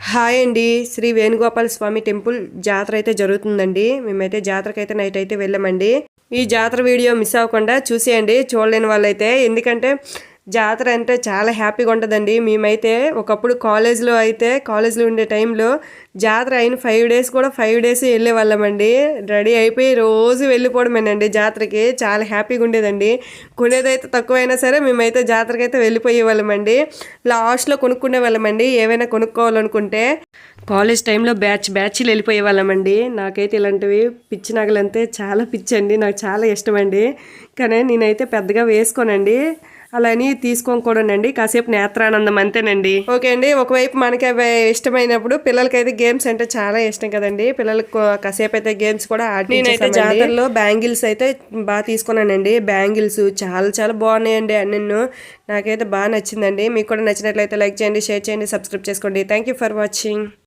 Hi అండి. శ్రీ వేణుగోపాల స్వామి temple జాతర అయితే జరుగుతుందండి. మేమైతే జాతరకైతే నైట్ అయితే వెళ్ళామండి. ఈ జాతర వీడియో మిస్ అవ్వకుండా చూసేయండి చూడలేని వాళ్ళైతే. ఎందుకంటే జాతర అంటే చాలా హ్యాపీగా ఉంటుందండి. మేమైతే ఒకప్పుడు కాలేజీలో ఉండే టైంలో జాతర అయిన 5 డేస్ కూడా 5 డేస్ వెళ్ళేవాళ్ళమండి. రెడీ అయిపోయి రోజు వెళ్ళిపోవడమేనండి జాతరకి. చాలా హ్యాపీగా ఉండేదండి. కొనేదైతే తక్కువైనా సరే మేమైతే జాతరకైతే వెళ్ళిపోయే వాళ్ళమండి. లాస్ట్లో కొనుక్కునే వాళ్ళమండి ఏవైనా కొనుక్కోవాలనుకుంటే. కాలేజ్ టైంలో బ్యాచ్లు వెళ్ళిపోయే వాళ్ళమండి. నాకైతే ఇలాంటివి పిచ్చి నగలంటే చాలా పిచ్చండి. నాకు చాలా ఇష్టమండి. కానీ నేనైతే పెద్దగా వేసుకోనండి. అలా అని తీసుకోకూడదండి. కాసేపు నేత్రానందం అంతేనండి. ఓకే అండి. ఒకవైపు మనకి అవి ఇష్టమైనప్పుడు పిల్లలకైతే గేమ్స్ అంటే చాలా ఇష్టం కదండి. పిల్లలకు కాసేపు అయితే గేమ్స్ కూడా నేనైతే జాతరలో బ్యాంగిల్స్ అయితే బాగా తీసుకున్నానండి. బ్యాంగిల్స్ చాలా చాలా బాగున్నాయండి. నిన్ను నాకైతే బాగా నచ్చిందండి. మీకు కూడా నచ్చినట్లయితే లైక్ చేయండి, షేర్ చేయండి, సబ్స్క్రైబ్ చేసుకోండి. Thank you for watching.